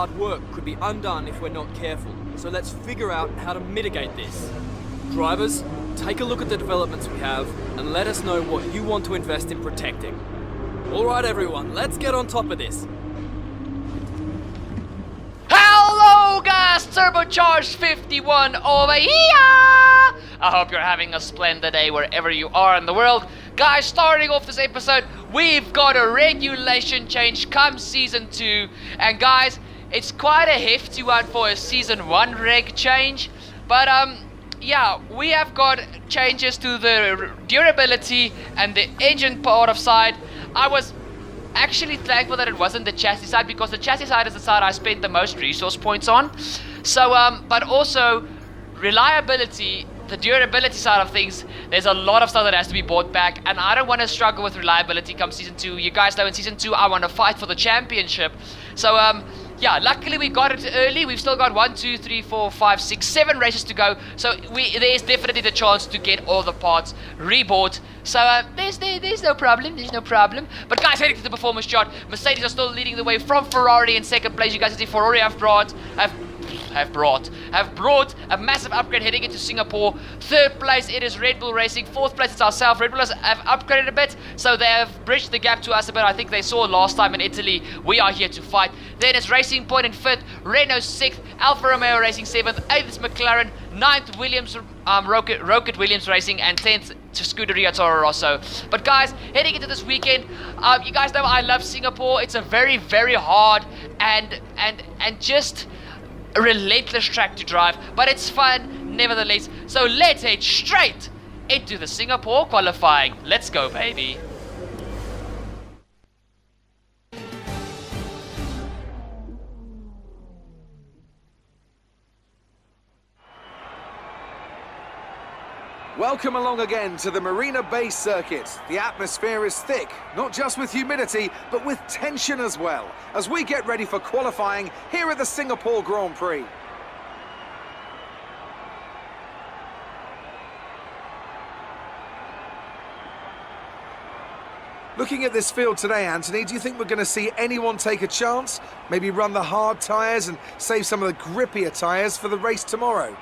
hard work could be undone if we're not careful. So let's figure out how to mitigate this. Drivers, take a look at the developments we have and let us know what you want to invest in protecting. Alright everyone, let's get on top of this. Hello guys, Turbocharged 51 over here! I hope you're having a splendid day wherever you are in the world. Guys, starting off this episode, we've got a regulation change come Season 2. And guys, it's quite a hefty one for a Season 1 reg change. But yeah, we have got changes to the durability and the engine part of side. I was actually thankful that it wasn't the chassis side, because the chassis side is the side I spent the most resource points on. So, but also reliability, the durability side of things, there's a lot of stuff that has to be bought back, and I don't want to struggle with reliability come Season 2. You guys know in Season 2 I want to fight for the championship. So, yeah, luckily we got it early. We've still got 1, 2, 3, 4, 5, 6, 7 races to go. So there's definitely the chance to get all the parts rebought. So there's no problem. There's no problem. But guys, heading to the performance chart, Mercedes are still leading the way from Ferrari in second place. You guys can see Ferrari have brought a massive upgrade heading into Singapore. Third place it is Red Bull Racing. Fourth place it's ourselves. Red Bull have upgraded a bit, so they have bridged the gap to us a bit. I think they saw last time in Italy. We are here to fight. Then it's Racing Point in fifth, Renault sixth, Alfa Romeo Racing seventh, eighth is McLaren, ninth Williams, Rocket Williams Racing, and 10th to Scuderia Toro Rosso. But guys, heading into this weekend, you guys know I love Singapore. It's a very, very hard and just a relentless track to drive, but it's fun nevertheless. So let's head straight into the Singapore qualifying. Let's go, baby. Welcome along again to the Marina Bay circuit. The atmosphere is thick, not just with humidity, but with tension as well, as we get ready for qualifying here at the Singapore Grand Prix. Looking at this field today, Anthony, do you think we're going to see anyone take a chance? Maybe run the hard tyres and save some of the grippier tyres for the race tomorrow?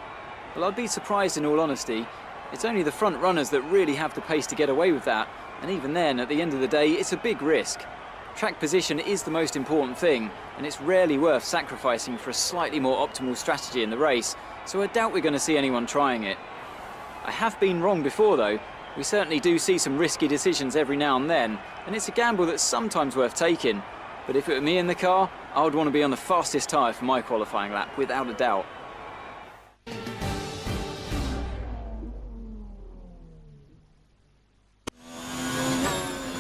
Well, I'd be surprised in all honesty. It's only the front runners that really have the pace to get away with that, and even then, at the end of the day, it's a big risk. Track position is the most important thing, and it's rarely worth sacrificing for a slightly more optimal strategy in the race, so I doubt we're going to see anyone trying it. I have been wrong before though. We certainly do see some risky decisions every now and then, and it's a gamble that's sometimes worth taking. But if it were me in the car, I would want to be on the fastest tyre for my qualifying lap, without a doubt.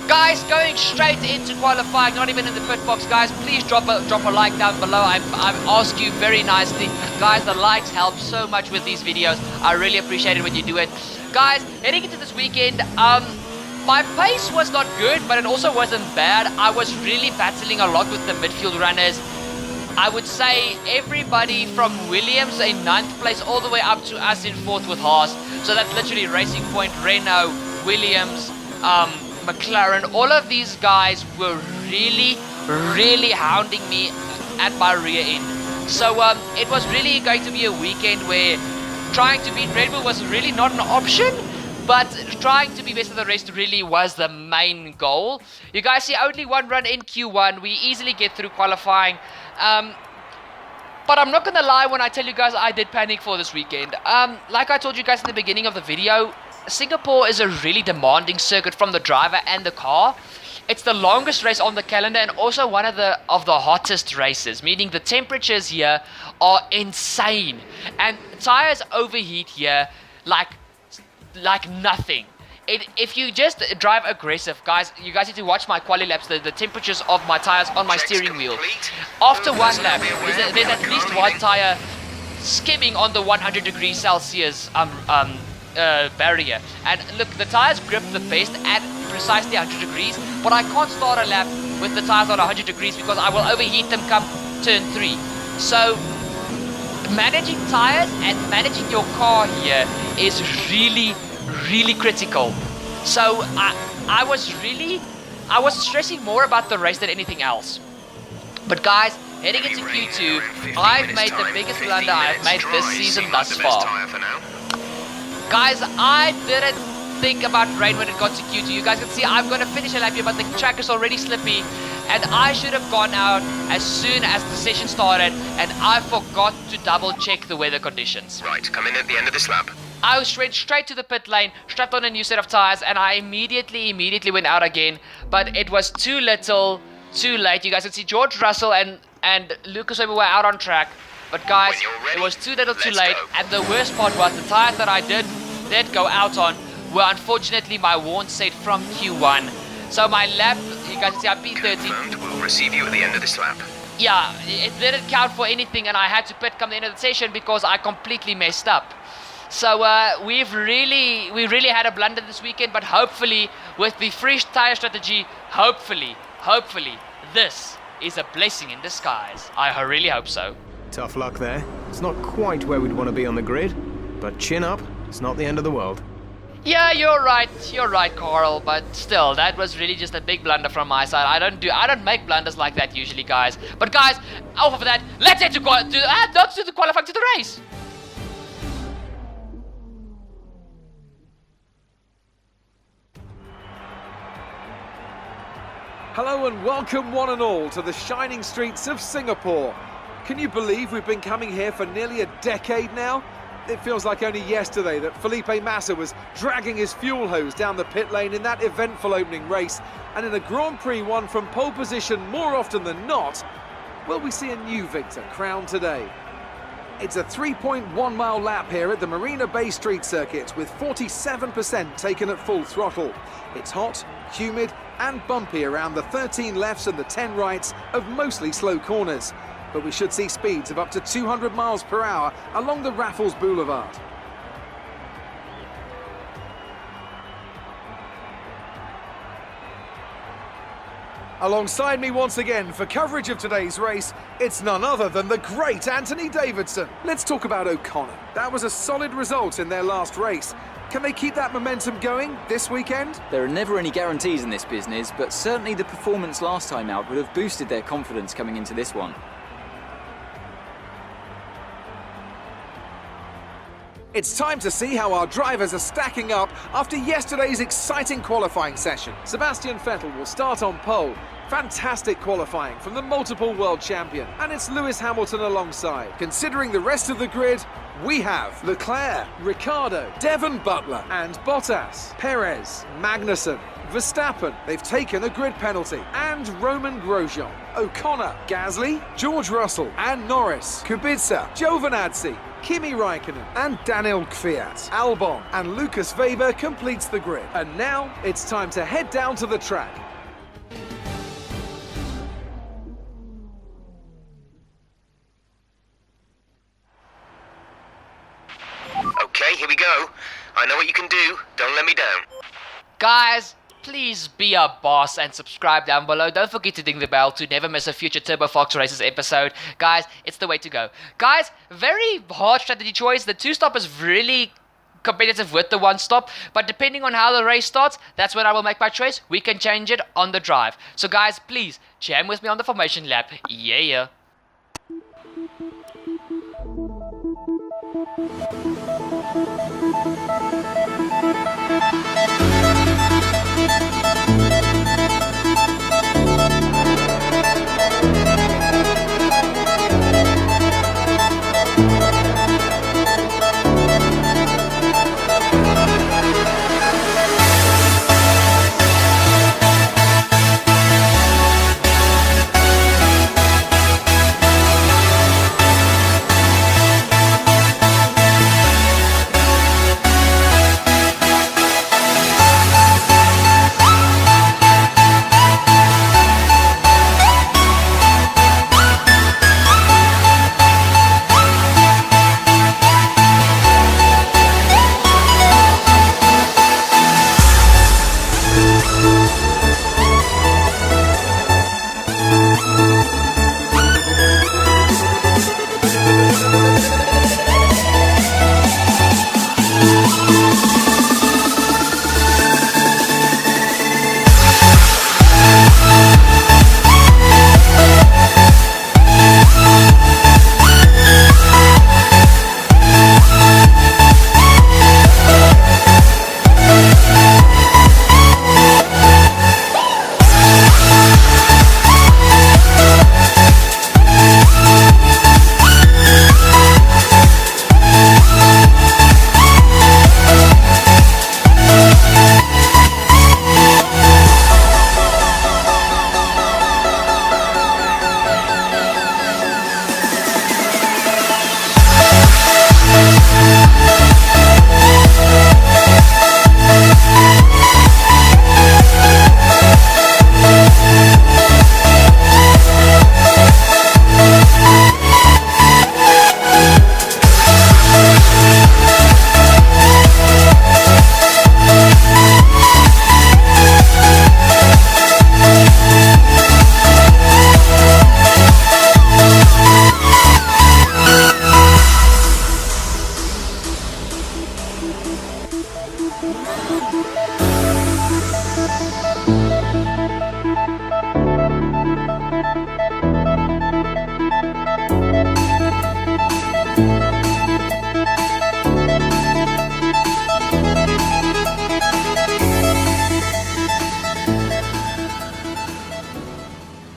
Guys, going straight into qualifying, not even in the pit box, guys. Please drop a like down below. I ask you very nicely. Guys, the likes help so much with these videos. I really appreciate it when you do it. Guys, heading into this weekend, my pace was not good, but it also wasn't bad. I was really battling a lot with the midfield runners. I would say everybody from Williams in 9th place all the way up to us in 4th with Haas. So that's literally Racing Point, Renault, Williams, McLaren. All of these guys were really hounding me at my rear end. So it was really going to be a weekend where trying to beat Red Bull was really not an option, but trying to be best of the rest really was the main goal. You guys see only one run in Q1. We easily get through qualifying. But I'm not gonna lie when I tell you guys I did panic for this weekend. Like I told you guys in the beginning of the video, Singapore is a really demanding circuit from the driver and the car. It's the longest race on the calendar and also one of the hottest races, meaning the temperatures here are insane. And tires overheat here like nothing. If you just drive aggressive, guys, you guys need to watch my quali laps, the temperatures of my tires on my steering wheel. After one lap, there's at least one tire skimming on the 100 degrees Celsius barrier. And look, the tires grip the best at precisely 100 degrees, but I can't start a lap with the tires on 100 degrees because I will overheat them come turn 3. So managing tires and managing your car here is really critical. So I was stressing more about the race than anything else. But guys, heading into Q2, I've made the biggest blunder I've made this season thus far. Guys, I didn't think about rain when it got to Q2. You guys can see I'm going to finish a lap here, but the track is already slippy. And I should have gone out as soon as the session started, and I forgot to double check the weather conditions. Right, come in at the end of this lap. I was straight to the pit lane, strapped on a new set of tires, and I immediately went out again. But it was too little, too late. You guys can see George Russell and Lucas Weber were out on track. But guys, ready, it was too little, too let's late. go. And the worst part was the tires that I did go out on were unfortunately my worn set from Q1. So my lap, you guys can see I P13. Confirmed, we'll receive you at the end of this lap. Yeah, it didn't count for anything, and I had to pit come the end of the session because I completely messed up. So we really had a blunder this weekend, but hopefully with the fresh tire strategy, hopefully this is a blessing in disguise. I really hope so. Tough luck there. It's not quite where we'd want to be on the grid, but chin up, it's not the end of the world. Yeah, you're right, Carl, but still, that was really just a big blunder from my side. I don't make blunders like that usually, guys. But guys, off of that, let's head to the qualifying, to the race. Hello and welcome one and all to the shining streets of Singapore. Can you believe we've been coming here for nearly a decade now? It feels like only yesterday that Felipe Massa was dragging his fuel hose down the pit lane in that eventful opening race, and in a Grand Prix won from pole position more often than not, will we see a new victor crowned today? It's a 3.1 mile lap here at the Marina Bay Street Circuit with 47% taken at full throttle. It's hot, humid and bumpy around the 13 lefts and the 10 rights of mostly slow corners. But we should see speeds of up to 200 miles per hour along the Raffles Boulevard. Alongside me once again for coverage of today's race, it's none other than the great Anthony Davidson. Let's talk about O'Connor. That was a solid result in their last race. Can they keep that momentum going this weekend? There are never any guarantees in this business, but certainly the performance last time out would have boosted their confidence coming into this one. It's time to see how our drivers are stacking up after yesterday's exciting qualifying session. Sebastian Vettel will start on pole. Fantastic qualifying from the multiple world champion. And it's Lewis Hamilton alongside. Considering the rest of the grid, we have Leclerc, Ricciardo, Devon Butler and Bottas, Perez, Magnussen, Verstappen, they've taken a grid penalty, and Roman Grosjean, O'Connor, Gasly, George Russell and Norris, Kubica, Giovinazzi, Kimi Raikkonen and Daniel Kvyat. Albon and Lucas Weber completes the grid. And now it's time to head down to the track. Okay, here we go. I know what you can do. Don't let me down. Guys, please be a boss and subscribe down below. Don't forget to ding the bell to never miss a future Turbo Fox Races episode. Guys, it's the way to go. Guys, very hard strategy choice. The two-stop is really competitive with the one-stop, but depending on how the race starts, that's when I will make my choice. We can change it on the drive. So guys, please jam with me on the formation lap. Yeah.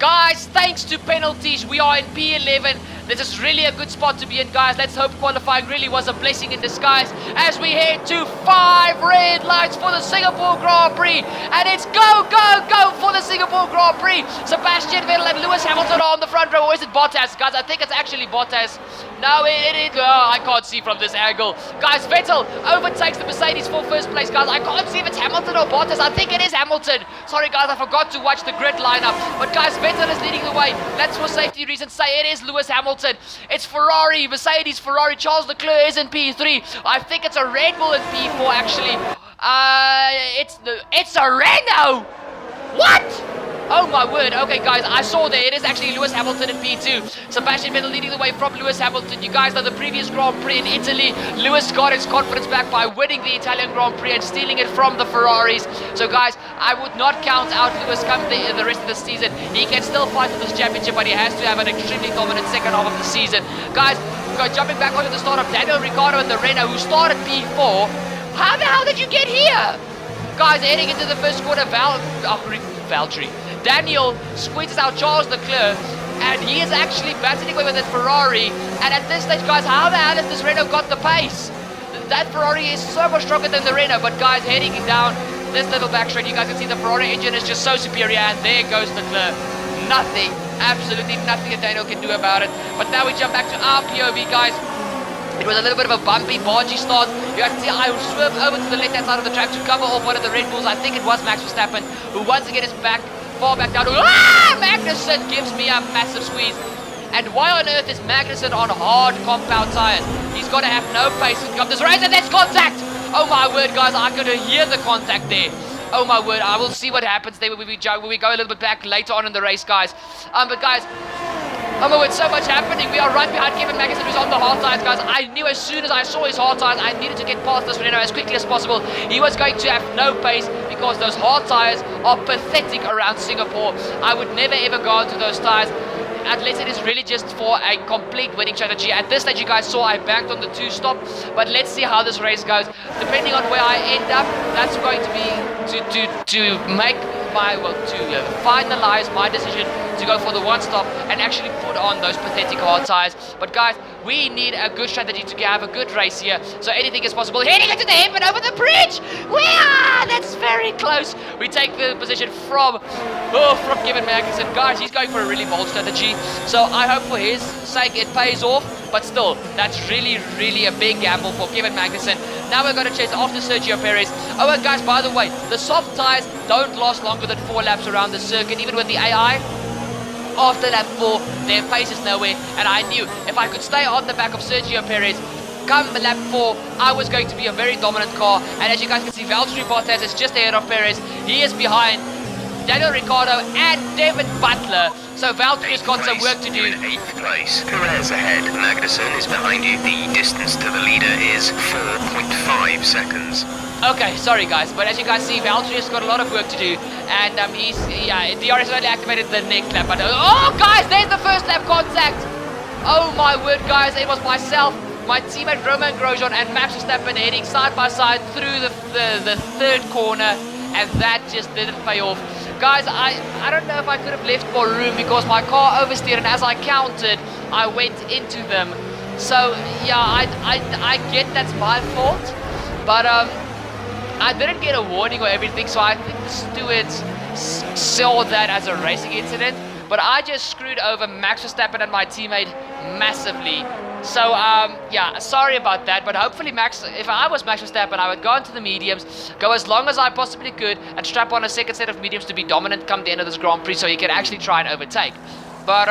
Guys, thanks to penalties, we are in P11. This is really a good spot to be in, guys. Let's hope qualifying really was a blessing in disguise as we head to 5 red lights for the Singapore Grand Prix. And it's go, go, go for the Singapore Grand Prix. Sebastian Vettel and Lewis Hamilton are on the front row. Or is it Bottas? Guys, I think it's actually Bottas. No, I can't see from this angle. Guys, Vettel overtakes the Mercedes for first place, guys. I can't see if it's Hamilton or Bottas. I think it is Hamilton. Sorry, guys, I forgot to watch the grid lineup. But, guys, Vettel is leading the way. Let's, for safety reasons, say it is Lewis Hamilton. It's Ferrari, Mercedes, Ferrari. Charles Leclerc is in P3. I think it's a Red Bull in P4, actually. It's a Renault. What? Oh my word. Okay, guys, I saw there. It is actually Lewis Hamilton in P2. Sebastian Vettel leading the way from Lewis Hamilton. You guys know the previous Grand Prix in Italy. Lewis got his confidence back by winning the Italian Grand Prix and stealing it from the Ferraris. So, guys, I would not count out Lewis come the rest of the season. He can still fight for this championship, but he has to have an extremely dominant second half of the season. Guys, jumping back onto the startup, Daniel Ricciardo and the Renault, who started P4. How the hell did you get here? Guys, heading into the first quarter, Valtteri. Daniel squeezes out Charles Leclerc, and he is actually battling away with that Ferrari. And at this stage, guys, how the hell has this Renault got the pace? That Ferrari is so much stronger than the Renault. But, guys, heading down this little backstretch, you guys can see the Ferrari engine is just so superior, and there goes Leclerc. Nothing, absolutely nothing that Daniel can do about it. But now we jump back to our POV, guys. It was a little bit of a bumpy, bargy start. You guys can see I swerved over to the left-hand side of the track to cover off one of the Red Bulls. I think it was Max Verstappen, who once again is far back down. Magnussen gives me a massive squeeze. And why on earth is Magnussen on hard compound tires? He's got to have no pace to come this race, and there's contact! Oh my word, guys, I could hear the contact there. Oh my word, I will see what happens there when we go a little bit back later on in the race, guys. But guys, oh my word, so much happening. We are right behind Kevin Magnussen, who's on the hard tires, guys. I knew as soon as I saw his hard tires, I needed to get past this Renault as quickly as possible. He was going to have no pace because those hard tires are pathetic around Singapore. I would never ever go onto those tires unless it is really just for a complete winning strategy. At this stage, you guys saw I banked on the 2-stop, but let's see how this race goes. Depending on where I end up, that's going to be to make my, to finalize my decision to go for the 1-stop and actually put on those pathetic hard tires. But guys, we need a good strategy to have a good race here, so anything is possible. Heading into the hairpin over the bridge! That's very close. We take the position from Kevin Magnussen. Guys, he's going for a really bold strategy, so I hope for his sake it pays off. But still, that's really, really a big gamble for Kevin Magnussen. Now we're going to chase after Sergio Perez. Oh, and guys, by the way, the soft tires don't last longer than 4 laps around the circuit, even with the AI. After lap 4, their pace is nowhere, and I knew if I could stay on the back of Sergio Perez, come lap 4, I was going to be a very dominant car. And as you guys can see, Valtteri Bottas is just ahead of Perez. He is behind Daniel Ricciardo and David Butler. So Valtteri's got some work to do. In 8th place. Perez ahead. Magnussen is behind you. The distance to the leader is 4.5 seconds. Okay, sorry guys, but as you guys see, Valtteri's got a lot of work to do, and DRS only activated the neck lap. But oh guys, there's the first lap contact. Oh my word, guys, it was myself, my teammate Romain Grosjean, and Max Verstappen heading side by side through the third corner, and that just didn't pay off. Guys, I don't know if I could have left more room because my car oversteered, and as I counted, I went into them. So yeah, I get that's my fault, but I didn't get a warning or everything, so I think the stewards saw that as a racing incident. But I just screwed over Max Verstappen and my teammate massively. So, yeah, sorry about that. But hopefully, if I was Max Verstappen, I would go into the mediums, go as long as I possibly could, and strap on a second set of mediums to be dominant come the end of this Grand Prix so he can actually try and overtake. But,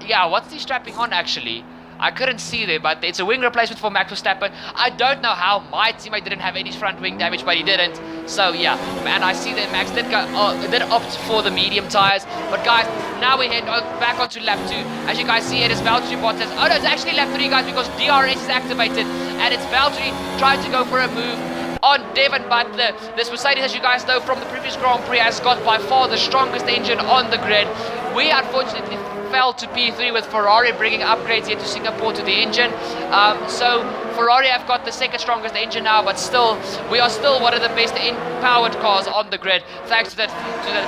yeah, what's he strapping on, actually? I couldn't see there, but it's a wing replacement for Max Verstappen. I don't know how my teammate didn't have any front wing damage, but he didn't. So yeah, and I see that Max did opt for the medium tires. But guys, now we head back onto lap 2. As you guys see, it is Valtteri Bottas. Oh no, it's actually lap 3, guys, because DRS is activated, and it's Valtteri trying to go for a move on Devon Butler. This Mercedes, as you guys know from the previous Grand Prix, has got by far the strongest engine on the grid. We unfortunately fell to P3 with Ferrari bringing upgrades here to Singapore to the engine. So Ferrari have got the second strongest engine now, but still, we are still one of the best powered cars on the grid, thanks to that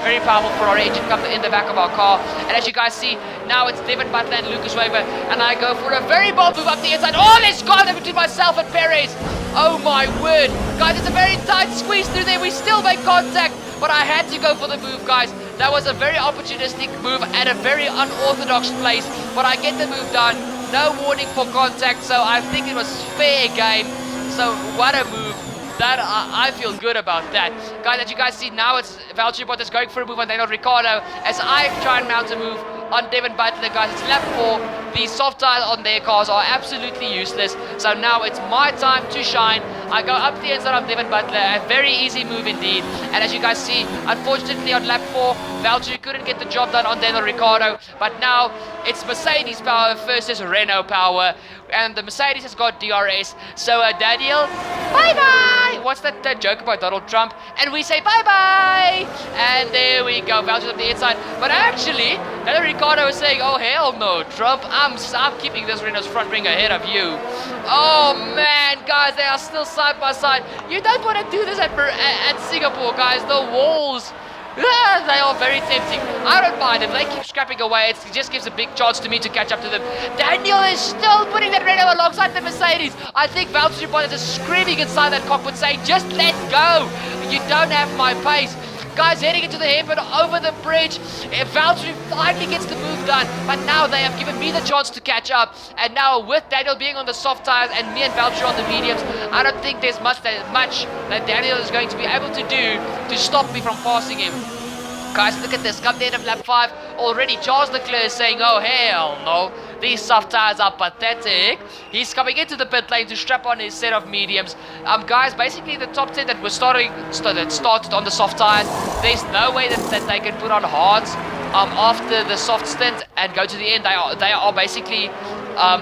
very powerful Ferrari engine coming in the back of our car. And as you guys see, now it's Devin Butler and Lucas Weber, and I go for a very bold move up the inside. Oh, let's go between myself and Perez. Oh my word, guys, it's a very tight squeeze through there. We still make contact, but I had to go for the move, guys. That was a very opportunistic move at a very unorthodox place, but I get the move done. No warning for contact, so I think it was fair game. So what a move. That I feel good about that. Guys, as you guys see now, it's Valtteri Bottas going for a move on Daniel Ricciardo as I try and mount a move on Devin Butler. Guys, it's lap 4. The soft tires on their cars are absolutely useless. So now it's my time to shine. I go up the inside of Devin Butler. A very easy move indeed. And as you guys see, unfortunately on lap 4, Valtteri couldn't get the job done on Daniel Ricciardo. But now it's Mercedes power versus Renault power. And the Mercedes has got DRS. So Daniel, bye-bye! What's that joke about Donald Trump? And we say bye-bye! And there we go, Valtteri on the inside. But actually, Daniel Ricciardo is saying, oh hell no, Trump, I'm keeping this Renault's front wing ahead of you. Oh man, guys, they are still side by side. You don't want to do this at Singapore, guys. The walls, they are very tempting. I don't mind if they keep scrapping away. It just gives a big chance to me to catch up to them. Daniel is still putting that Renault alongside the Mercedes. I think Valtteri Bottas is screaming inside that cockpit saying, just let go. You don't have my pace. Guys, heading into the hairpin over the bridge. Valtteri finally gets the move done, but now they have given me the chance to catch up. And now with Daniel being on the soft tires and me and Valtteri on the mediums, I don't think there's much that Daniel is going to be able to do to stop me from passing him. Guys, look at this. Come the end of lap 5, already Charles Leclerc is saying, oh hell no, these soft tires are pathetic. He's coming into the pit lane to strap on his set of mediums. Guys, basically the top 10 that were started on the soft tires, there's no way that they can put on hards after the soft stint and go to the end. They are basically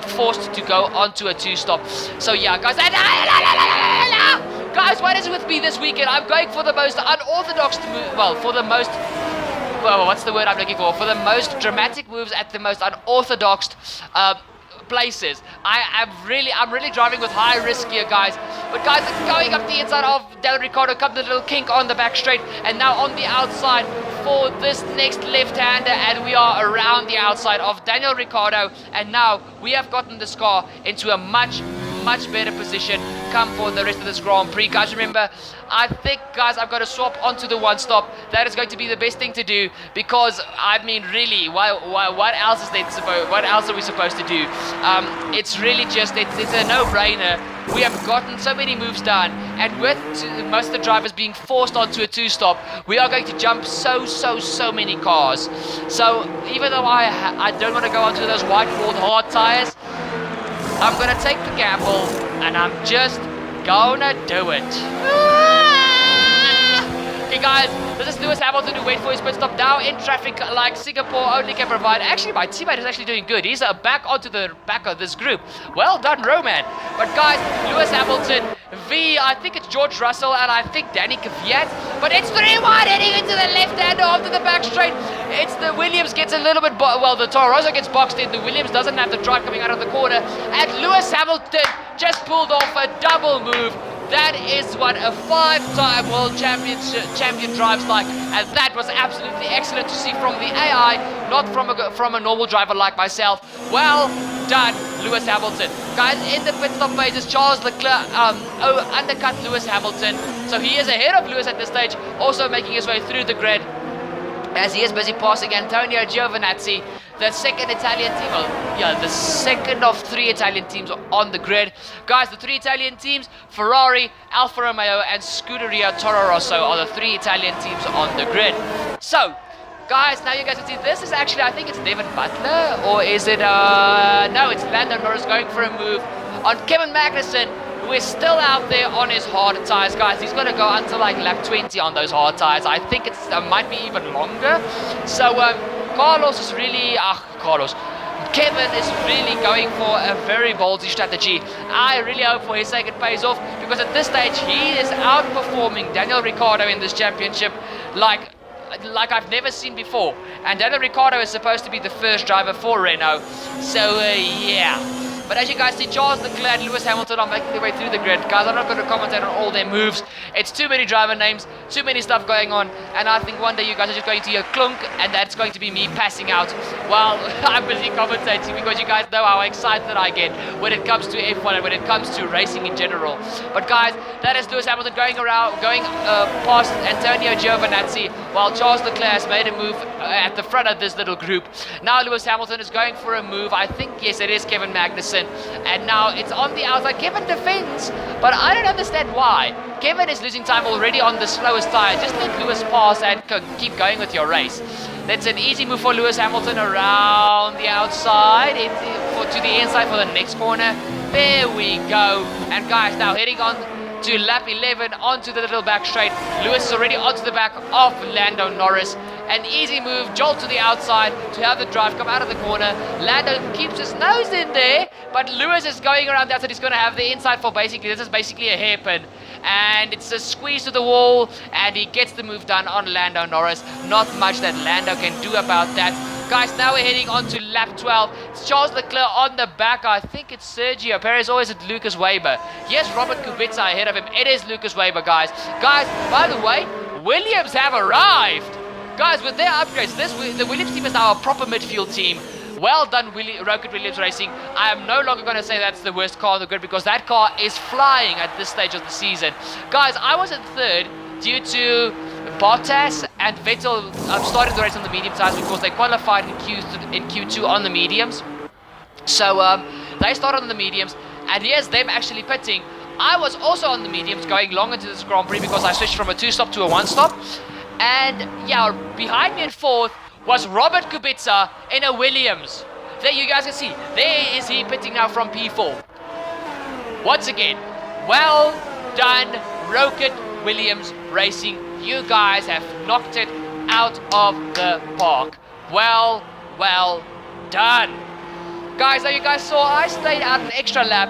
forced to go onto a 2-stop. So yeah, guys, guys, what is it with me this weekend? I'm going for the most unorthodox move, what's the word I'm looking for? For the most dramatic moves at the most unorthodox places. I'm really driving with high risk here, guys. But guys, it's going up the inside of Daniel Ricciardo, come the little kink on the back straight, and now on the outside for this next left-hander, and we are around the outside of Daniel Ricciardo, and now we have gotten this car into a much better position come for the rest of this Grand Prix. Guys, remember, I think, guys, I've got to swap onto the 1-stop. That is going to be the best thing to do, because I mean, really, what else are we supposed to do? It's really just it's a no-brainer. We have gotten so many moves done, and with most of the drivers being forced onto a 2-stop, we are going to jump so many cars. So even though I don't want to go onto those white-walled hard tires, I'm gonna take the gamble, and I'm just gonna do it. Okay, guys, this is Lewis Hamilton who wait for his pit stop now in traffic like Singapore only can provide. Actually, my teammate is actually doing good. He's back onto the back of this group. Well done, Roman. But guys, Lewis Hamilton, I think it's George Russell, and I think Danny Kvyat. But it's 3-1 heading into the left-hander onto the back straight. It's the Williams gets a little bit, the Toro Rosso gets boxed in. The Williams doesn't have the drive coming out of the corner. And Lewis Hamilton just pulled off a double move. That is what a 5-time world champion drives like, and that was absolutely excellent to see from the AI, not from a normal driver like myself. Well done, Lewis Hamilton. Guys, in the pit stop phases, Charles Leclerc undercut Lewis Hamilton, so he is ahead of Lewis at this stage, also making his way through the grid, as he is busy passing Antonio Giovinazzi, the second Italian team, the second of 3 Italian teams on the grid. Guys, the 3 Italian teams, Ferrari, Alfa Romeo, and Scuderia Toro Rosso are the 3 Italian teams on the grid. So, guys, now you guys can see this is actually, I think it's Devin Butler, or is it, no, it's Lando Norris going for a move on Kevin Magnussen, who is still out there on his hard tires, guys. He's going to go until like lap 20 on those hard tires. I think it might be even longer. So, Kevin is really going for a very ballsy strategy. I really hope for his sake it pays off, because at this stage he is outperforming Daniel Ricciardo in this championship like I've never seen before. And Daniel Ricciardo is supposed to be the first driver for Renault. So yeah, But as you guys see, Charles Leclerc and Lewis Hamilton are making their way through the grid. Guys, I'm not going to commentate on all their moves. It's too many driver names, too many stuff going on, and I think one day you guys are just going to hear clunk, and that's going to be me passing out while I'm busy commentating, because you guys know how excited I get when it comes to F1 and when it comes to racing in general. But guys, that is Lewis Hamilton going past Antonio Giovinazzi, while Charles Leclerc has made a move at the front of this little group. Now Lewis Hamilton is going for a move. I think, yes, it is Kevin Magnussen, and now it's on the outside. Kevin defends, but I don't understand why. Kevin is losing time already on the slowest tire. Just let Lewis pass and keep going with your race. That's an easy move for Lewis Hamilton around the outside to the inside for the next corner. There we go. And guys, now heading on to lap 11 onto the little back straight. Lewis is already onto the back of Lando Norris. An easy move, jolt to the outside to have the drive come out of the corner. Lando keeps his nose in there, but Lewis is going around the outside. He's going to have the inside for basically, this is basically a hairpin. And it's a squeeze to the wall, and he gets the move done on Lando Norris. Not much that Lando can do about that. Guys, now we're heading on to lap 12. It's Charles Leclerc on the back. I think it's Sergio Perez, or is it Lucas Weber? Yes, Robert Kubica ahead of him. It is Lucas Weber, guys. Guys, by the way, Williams have arrived. Guys, with their upgrades, the Williams team is now a proper midfield team. Well done, Rocket Williams Racing. I am no longer going to say that's the worst car on the grid, because that car is flying at this stage of the season. Guys, I was in third due to Bottas and Vettel started the race on the medium tires because they qualified in Q2 on the mediums. So they started on the mediums, and here's them actually pitting. I was also on the mediums going long into this Grand Prix because I switched from a 2-stop to a 1-stop. And yeah, behind me in fourth was Robert Kubica in a Williams. There you guys can see. There is he pitting now from P4. Once again, well done, Rocket Williams Racing. You guys have knocked it out of the park. Well done. Guys, now you guys saw I stayed out an extra lap.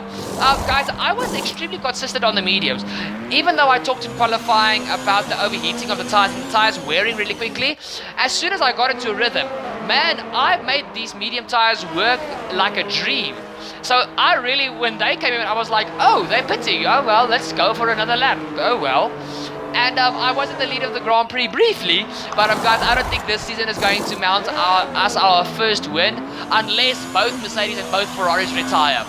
Guys, I was extremely consistent on the mediums. Even though I talked in qualifying about the overheating of the tires and the tires wearing really quickly, as soon as I got into a rhythm, man, I made these medium tires work like a dream. So I really, when they came in, I was like, oh, they're pitting. Oh, well, let's go for another lap. Oh, well. And I was in the lead of the Grand Prix briefly, but guys, I don't think this season is going to mount us our first win unless both Mercedes and both Ferraris retire.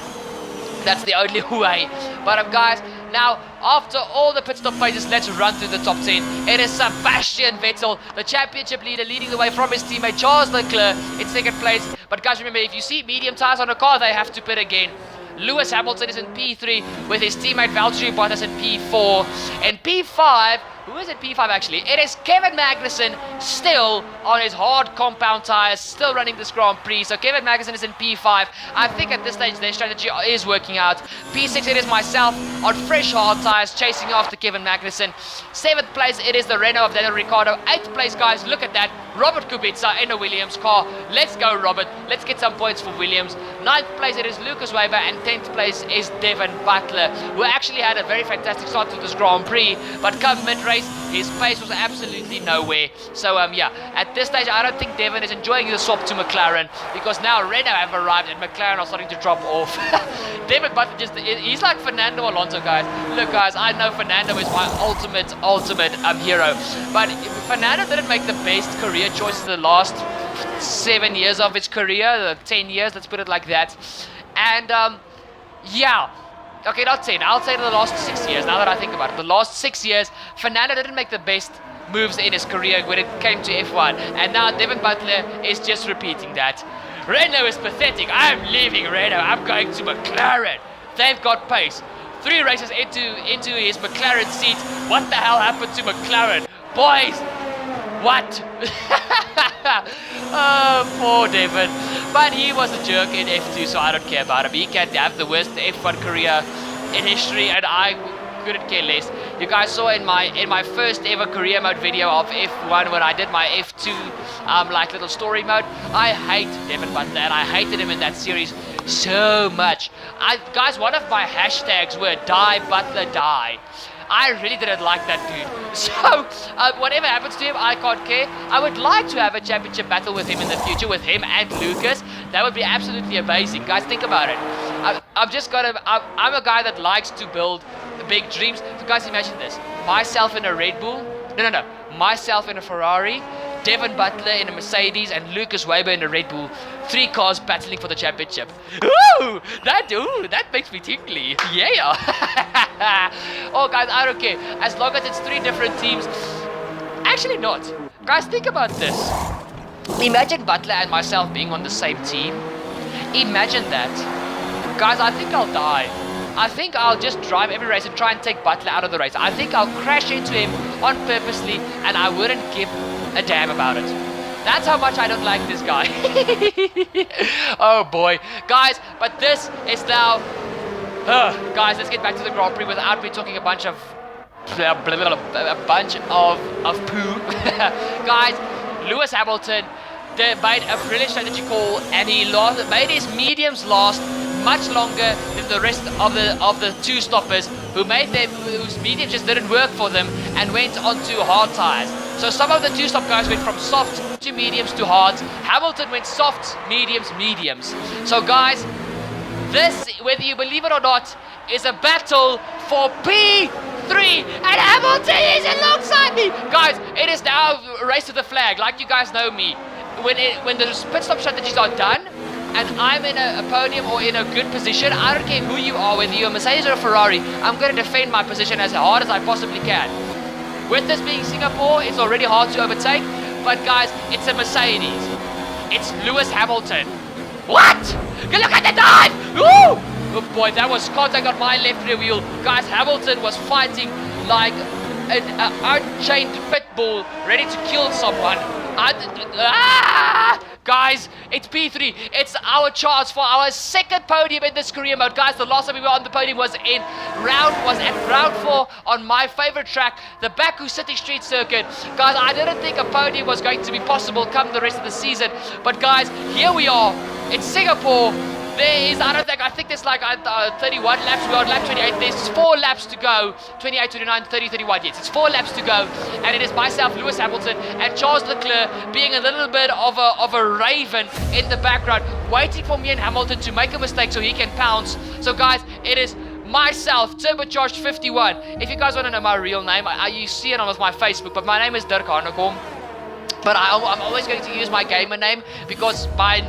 That's the only way. But guys, now after all the pit stop phases, let's run through the top 10. It is Sebastian Vettel, the championship leader, leading the way from his teammate Charles Leclerc in second place. But guys, remember, if you see medium tires on a car, they have to pit again. Lewis Hamilton is in P3 with his teammate Valtteri Bottas in P4. And P5, who is in P5 actually? It is Kevin Magnussen, still on his hard compound tires, still running this Grand Prix. So Kevin Magnussen is in P5. I think at this stage their strategy is working out. P6 it is myself on fresh hard tires chasing after Kevin Magnussen. 7th place it is the Renault of Daniel Ricciardo. 8th place, guys, look at that, Robert Kubica in a Williams car. Let's go, Robert. Let's get some points for Williams. 9th place it is Lucas Weber, and 10th place is Devin Butler, who actually had a very fantastic start to this Grand Prix, but come mid-race his pace was absolutely nowhere. So yeah, at this stage I don't think Devin is enjoying the swap to McLaren, because now Renault have arrived and McLaren are starting to drop off. Devin Butler he's like Fernando Alonso, guys. Look guys, I know Fernando is my ultimate hero, but Fernando didn't make the best career choices the last 7 years of his career, 10 years, let's put it like that. And yeah, okay, not 10, I'll say the last 6 years, now that I think about it. The last 6 years, Fernando didn't make the best moves in his career when it came to F1. And now Devin Butler is just repeating that. Renault is pathetic. I'm leaving Renault. I'm going to McLaren. They've got pace. 3 races into his McLaren seat. What the hell happened to McLaren? Boys, what? Oh, poor Devin. But he was a jerk in F2, so I don't care about him. He can have the worst F1 career in history, and I couldn't care less. You guys saw in my first ever career mode video of F1 when I did my F2 like little story mode. I hate Devin Butler, and I hated him in that series so much. Guys, one of my hashtags were Die Butler Die. I really didn't like that dude. So, whatever happens to him, I can't care. I would like to have a championship battle with him in the future, with him and Lucas. That would be absolutely amazing. Guys, think about it. I'm a guy that likes to build big dreams. So guys, imagine this. Myself in a Red Bull. No. Myself in a Ferrari. Devin Butler in a Mercedes and Lucas Weber in a Red Bull. 3 cars battling for the championship. Ooh, that makes me tingly. Yeah. Oh, guys, I don't care. As long as it's 3 different teams. Actually not. Guys, think about this. Imagine Butler and myself being on the same team. Imagine that. Guys, I think I'll die. I think I'll just drive every race and try and take Butler out of the race. I think I'll crash into him on purposely and I wouldn't give a damn about it. That's how much I don't like this guy. Oh boy. Guys, but this is now... guys, let's get back to the Grand Prix without me talking a bunch of poo. Guys, Lewis Hamilton made a brilliant strategy call and he made his mediums last much longer than the rest of the 2 stoppers whose mediums just didn't work for them and went on to hard tires. So some of the 2 stop guys went from soft to mediums to hards. Hamilton went soft, mediums. So guys, this, whether you believe it or not, is a battle for P3 and Hamilton is alongside me. Guys, it is now a race to the flag, like you guys know me. When the pit stop strategies are done and I'm in a podium or in a good position, I don't care who you are, whether you're a Mercedes or a Ferrari, I'm going to defend my position as hard as I possibly can. With this being Singapore, it's already hard to overtake, but guys, it's a Mercedes. It's Lewis Hamilton. What? Look at the dive! Woo! Oh boy, that was contact on my left rear wheel. Guys, Hamilton was fighting like an unchained pit bull ready to kill someone. Guys, it's P3. It's our chance for our 2nd podium in this career mode. Guys, the last time we were on the podium was at round 4 on my favorite track, the Baku City Street Circuit. Guys, I didn't think a podium was going to be possible come the rest of the season. But guys, here we are. It's Singapore. I think there's like 31 laps. We're on lap 28. There's 4 laps to go. 28, 29, 30, 31. Yes, it's 4 laps to go. And it is myself, Lewis Hamilton, and Charles Leclerc being a little bit of a raven in the background, waiting for me and Hamilton to make a mistake so he can pounce. So guys, it is myself, Turbocharged 51. If you guys want to know my real name, you see it on my Facebook, but my name is Dirk Hanekom. But I'm always going to use my gamer name because my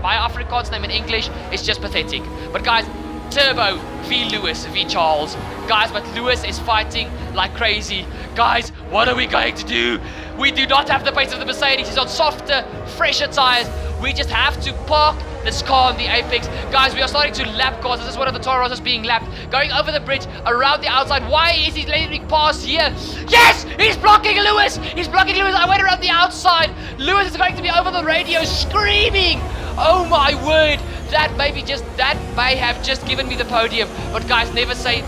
Afrikaans name in English is just pathetic. But guys, Turbo v Lewis v Charles. Guys, but Lewis is fighting like crazy. Guys, what are we going to do? We do not have the pace of the Mercedes. He's on softer, fresher tires. We just have to park this car on the apex. Guys, we are starting to lap cars. This is one of the Toro Rossos being lapped. Going over the bridge, around the outside. Why is he letting me pass here? Yes! He's blocking Lewis! He's blocking Lewis. I went around the outside. Lewis is going to be over the radio screaming. Oh my word. That may have just given me the podium. But guys, never say,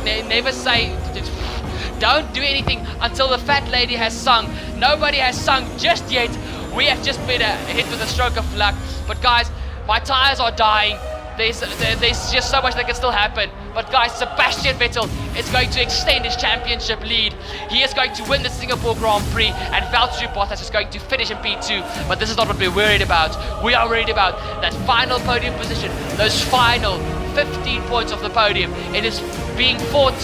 don't do anything until the fat lady has sung. Nobody has sung just yet. We have just been hit with a stroke of luck. But guys, my tires are dying. There's just so much that can still happen. But guys, Sebastian Vettel is going to extend his championship lead. He is going to win the Singapore Grand Prix, and Valtteri Bottas is going to finish in P2. But this is not what we're worried about. We are worried about that final podium position, those final 15 points of the podium. It is being fought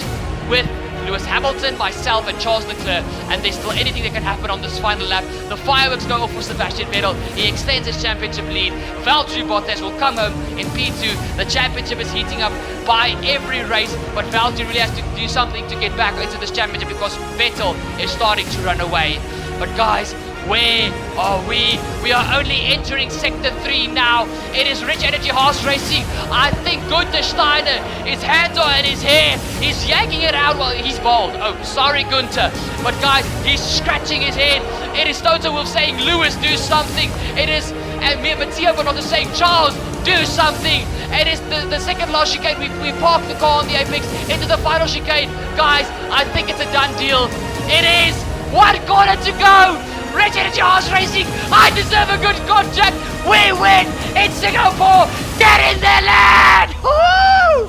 with Lewis Hamilton, myself, and Charles Leclerc, and there's still anything that can happen on this final lap. The fireworks go off for Sebastian Vettel. He extends his championship lead. Valtteri Bottas will come home in P2. The championship is heating up by every race, but Valtteri really has to do something to get back into this championship because Vettel is starting to run away. But guys, where are we? We are only entering Sector 3 now. It is Rich Energy Horse Racing. I think Gunther Steiner, his hands are in his hair. He's yanking it out while he's bald. Oh, sorry, Gunther. But guys, he's scratching his head. It is Toto Wolff saying, Lewis, do something. It is Matteo Bonotto saying, Charles, do something. It is the second last chicane. We parked the car on the apex into the final chicane. Guys, I think it's a done deal. It is 1 corner to go. Rich Energy Horse Racing, I deserve a good contract. We win in Singapore. Get in there, lad! Woo!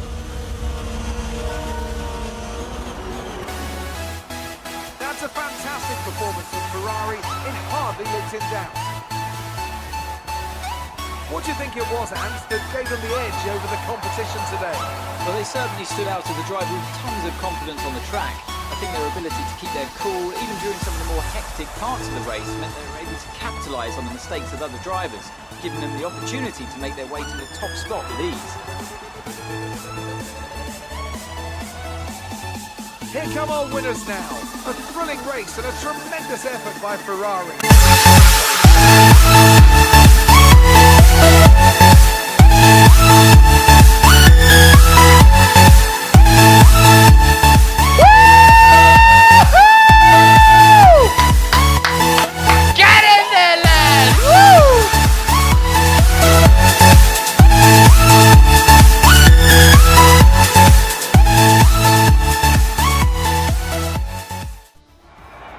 That's a fantastic performance from Ferrari. It hardly looked in doubt. What do you think it was, Ant, that gave them the edge over the competition today? Well, they certainly stood out as a driver with tons of confidence on the track. I think their ability to keep their cool, even during some of the more hectic parts of the race, meant they were able to capitalise on the mistakes of other drivers, giving them the opportunity to make their way to the top spot with ease. Here come our winners now. A thrilling race and a tremendous effort by Ferrari.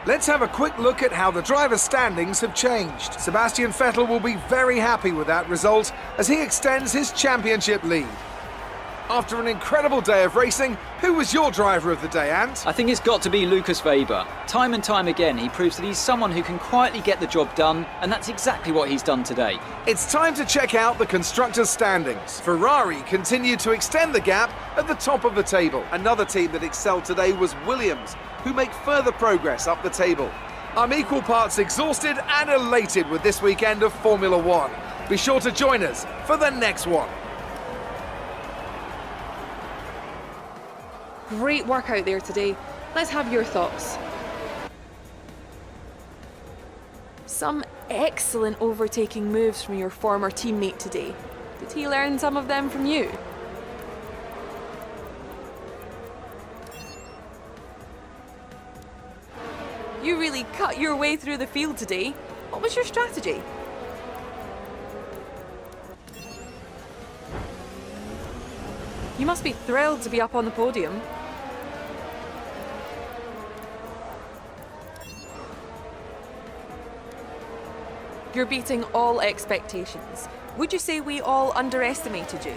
Let's have a quick look at how the driver's standings have changed. Sebastian Vettel will be very happy with that result as he extends his championship lead. After an incredible day of racing, who was your driver of the day, Ant? I think it's got to be Lucas Weber. Time and time again, he proves that he's someone who can quietly get the job done, and that's exactly what he's done today. It's time to check out the constructors' standings. Ferrari continued to extend the gap at the top of the table. Another team that excelled today was Williams, who make further progress up the table. I'm equal parts exhausted and elated with this weekend of Formula One. Be sure to join us for the next one. Great work out there today. Let's have your thoughts. Some excellent overtaking moves from your former teammate today. Did he learn some of them from you? You really cut your way through the field today. What was your strategy? You must be thrilled to be up on the podium. You're beating all expectations. Would you say we all underestimated you?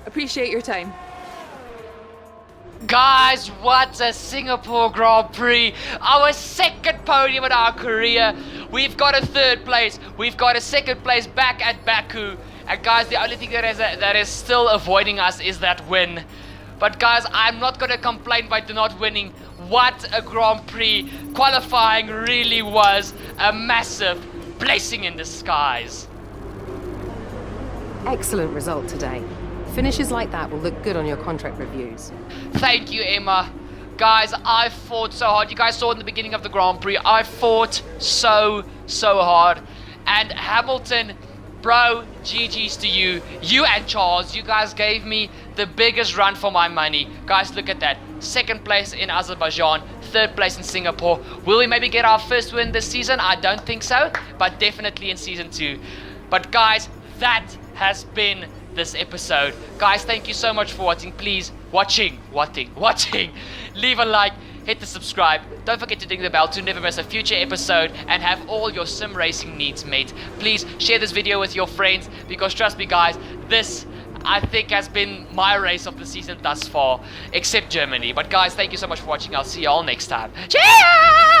Appreciate your time. Guys, what a Singapore Grand Prix. Our second podium in our career. We've got a third place. We've got a second place back at Baku. And guys, the only thing that is still avoiding us is that win. But guys, I'm not going to complain by not winning. What a Grand Prix. Qualifying really was a massive blessing in disguise. Excellent result today. Finishes like that will look good on your contract reviews. Thank you, Emma. Guys, I fought so hard. You guys saw in the beginning of the Grand Prix, I fought so hard. And Hamilton, bro, GG's to you. You and Charles, you guys gave me the biggest run for my money. Guys, look at that. Second place in Azerbaijan, third place in Singapore. Will we maybe get our first win this season? I don't think so, but definitely in season 2. But guys, that has been this episode. Guys, thank you so much for watching. Please, watching. Leave a like, hit the subscribe. Don't forget to ding the bell to never miss a future episode and have all your sim racing needs met. Please share this video with your friends because trust me guys, this I think has been my race of the season thus far, except Germany. But guys, thank you so much for watching. I'll see you all next time. Cheers!